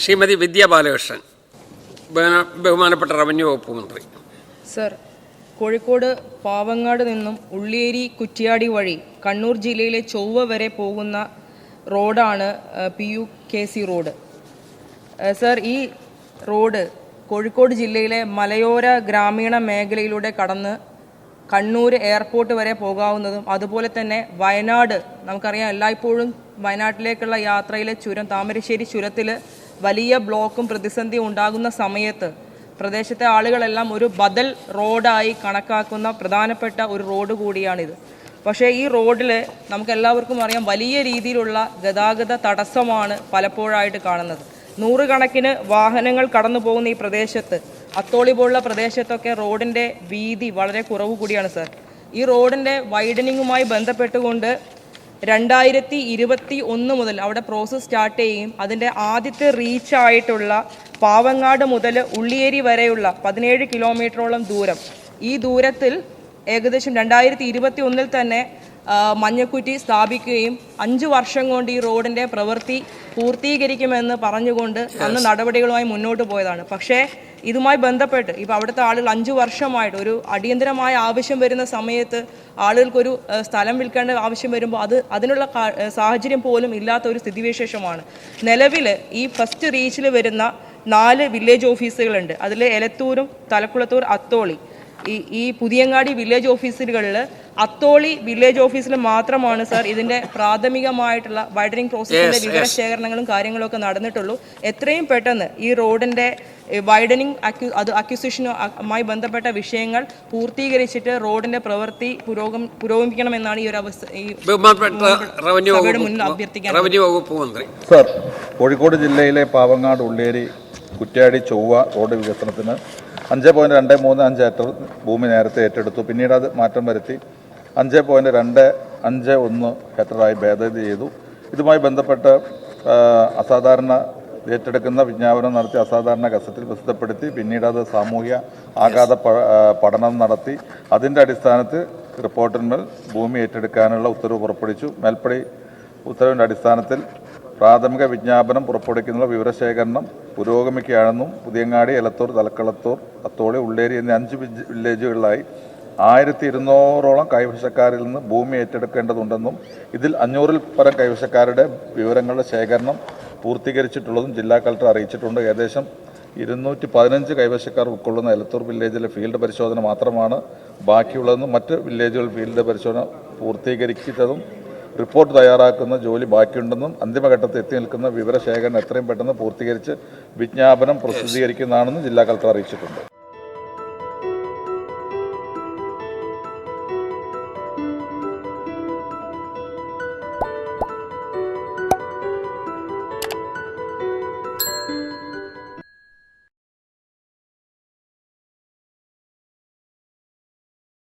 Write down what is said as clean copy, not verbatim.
ശ്രീമതി വിദ്യ ബാലകൃഷ്ണൻ, ബഹുമാനപ്പെട്ട റവന്യൂ വകുപ്പ് മന്ത്രി. സർ, കോഴിക്കോട് പാവങ്ങാട് നിന്നും ഉള്ളിയേരി കുറ്റ്യാടി വഴി കണ്ണൂർ ജില്ലയിലെ ചൊവ്വ വരെ പോകുന്ന റോഡാണ് PUKC റോഡ്. സർ, ഈ റോഡ് കോഴിക്കോട് ജില്ലയിലെ മലയോര ഗ്രാമീണ മേഖലയിലൂടെ കടന്ന് കണ്ണൂർ എയർപോർട്ട് വരെ പോകാവുന്നതും അതുപോലെ തന്നെ വയനാട്, നമുക്കറിയാം എല്ലായ്പ്പോഴും വയനാട്ടിലേക്കുള്ള യാത്രയിലെ ചുരം താമരശ്ശേരി ചുരത്തിൽ വലിയ ബ്ലോക്കും പ്രതിസന്ധിയും ഉണ്ടാകുന്ന സമയത്ത് പ്രദേശത്തെ ആളുകളെല്ലാം ഒരു ബദൽ റോഡായി കണക്കാക്കുന്ന പ്രധാനപ്പെട്ട ഒരു റോഡ് കൂടിയാണിത്. പക്ഷേ ഈ റോഡിൽ നമുക്കെല്ലാവർക്കും അറിയാം വലിയ രീതിയിലുള്ള ഗതാഗത തടസ്സമാണ് പലപ്പോഴായിട്ട് കാണുന്നത്. നൂറുകണക്കിന് വാഹനങ്ങൾ കടന്നു പോകുന്ന ഈ പ്രദേശത്ത്, അത്തോളി പോലുള്ള പ്രദേശത്തൊക്കെ റോഡിൻ്റെ വീതി വളരെ കുറവ് കൂടിയാണ് സർ. ഈ റോഡിൻ്റെ വൈഡനിങ്ങുമായി ബന്ധപ്പെട്ടുകൊണ്ട് 2021 മുതൽ അവിടെ പ്രോസസ്സ് സ്റ്റാർട്ട് ചെയ്യുകയും അതിൻ്റെ ആദ്യത്തെ റീച്ചായിട്ടുള്ള പാവങ്ങാട് മുതൽ ഉള്ളിയേരി വരെയുള്ള 17 കിലോമീറ്ററോളം ദൂരം, ഈ ദൂരത്തിൽ ഏകദേശം 2021 തന്നെ മഞ്ഞക്കുറ്റി സ്ഥാപിക്കുകയും 5 വർഷം കൊണ്ട് ഈ റോഡിൻ്റെ പ്രവൃത്തി പൂർത്തീകരിക്കുമെന്ന് പറഞ്ഞുകൊണ്ട് അന്ന് നടപടികളുമായി മുന്നോട്ട് പോയതാണ്. പക്ഷേ ഇതുമായി ബന്ധപ്പെട്ട് ഇപ്പോൾ അവിടുത്തെ ആളുകൾ 5 വർഷമായിട്ട് ഒരു അടിയന്തരമായ ആവശ്യം വരുന്ന സമയത്ത് ആളുകൾക്കൊരു സ്ഥലം വിൽക്കേണ്ട ആവശ്യം വരുമ്പോൾ അതിനുള്ള സാഹചര്യം പോലും ഇല്ലാത്ത ഒരു സ്ഥിതിവിശേഷമാണ്. നിലവിൽ ഈ ഫസ്റ്റ് റീച്ചിൽ വരുന്ന 4 വില്ലേജ് ഓഫീസുകളുണ്ട്. അതിൽ എലത്തൂരും തലക്കുളത്തൂർ, അത്തോളി, ഈ പുതിയങ്ങാടി വില്ലേജ് ഓഫീസുകളിൽ അത്തോളി വില്ലേജ് ഓഫീസിൽ മാത്രമാണ് സാർ ഇതിൻ്റെ പ്രാഥമികമായിട്ടുള്ള വൈഡനിങ് പ്രോസസ്സിൻ്റെ വിവരശേഖരണങ്ങളും കാര്യങ്ങളൊക്കെ നടന്നിട്ടുള്ളൂ. എത്രയും പെട്ടെന്ന് ഈ റോഡിൻ്റെ വൈഡനിങ് അക്വിസിഷനുമായി ബന്ധപ്പെട്ട വിഷയങ്ങൾ പൂർത്തീകരിച്ചിട്ട് റോഡിൻ്റെ പ്രവൃത്തി പുരോഗമിക്കണമെന്നാണ് ഈ ഒരു സഭയുടെ മുന്നിൽ അഭ്യർത്ഥിക്കാൻ. സാർ, കോഴിക്കോട് ജില്ലയിലെ പാവങ്ങാട് ഉള്ളിയേരി കുറ്റ്യാടി ചൊവ്വ റോഡ് വികസനത്തിന് 5.235 ഏക്കർ ഭൂമി നേരത്തെ ഏറ്റെടുത്തു. പിന്നീട് അത് മാറ്റം വരുത്തി 5.251 ഏക്കറായി ഭേദഗതി ചെയ്തു. ഇതുമായി ബന്ധപ്പെട്ട് അസാധാരണ ഏറ്റെടുക്കുന്ന വിജ്ഞാപനം നടത്തി അസാധാരണ ഗസറ്റിൽ പ്രസിദ്ധപ്പെടുത്തി. പിന്നീട് അത് സാമൂഹ്യ ആഘാത പഠനം നടത്തി അതിൻ്റെ അടിസ്ഥാനത്തിൽ റിപ്പോർട്ടിന്മേൽ ഭൂമി ഏറ്റെടുക്കാനുള്ള ഉത്തരവ് പുറപ്പെടുവിച്ചു. മേൽപ്പടി ഉത്തരവിൻ്റെ അടിസ്ഥാനത്തിൽ പ്രാഥമിക വിജ്ഞാപനം പുറപ്പെടുവിക്കുന്ന വിവരശേഖരണം പുരോഗമിക്കുകയാണെന്നും പുതിയങ്ങാടി, എലത്തൂർ, തലക്കളത്തൂർ, അത്തോളി, ഉള്ളേരി എന്നീ 5 വില്ലേജുകളിലായി 1200ഓളം കൈവശക്കാരിൽ നിന്ന് ഭൂമി ഏറ്റെടുക്കേണ്ടതുണ്ടെന്നും ഇതിൽ 500-ൽ പരം കൈവശക്കാരുടെ വിവരങ്ങളുടെ ശേഖരണം പൂർത്തീകരിച്ചിട്ടുള്ളതും ജില്ലാ കളക്ടർ അറിയിച്ചിട്ടുണ്ട്. ഏകദേശം 215 കൈവശക്കാർ ഉൾക്കൊള്ളുന്ന എലത്തൂർ വില്ലേജിലെ ഫീൽഡ് പരിശോധന മാത്രമാണ് ബാക്കിയുള്ളതെന്നും മറ്റ് വില്ലേജുകൾ ഫീൽഡ് പരിശോധന പൂർത്തീകരിച്ചതും റിപ്പോർട്ട് തയ്യാറാക്കുന്ന ജോലി ബാക്കിയുണ്ടെന്നും അന്തിമഘട്ടത്തിൽ എത്തി നിൽക്കുന്ന വിവരശേഖരണം എത്രയും പെട്ടെന്ന് പൂർത്തീകരിച്ച് വിജ്ഞാപനം പ്രസിദ്ധീകരിക്കുന്നതാണെന്നും ജില്ലാ കളക്ടർ അറിയിച്ചിട്ടുണ്ട്.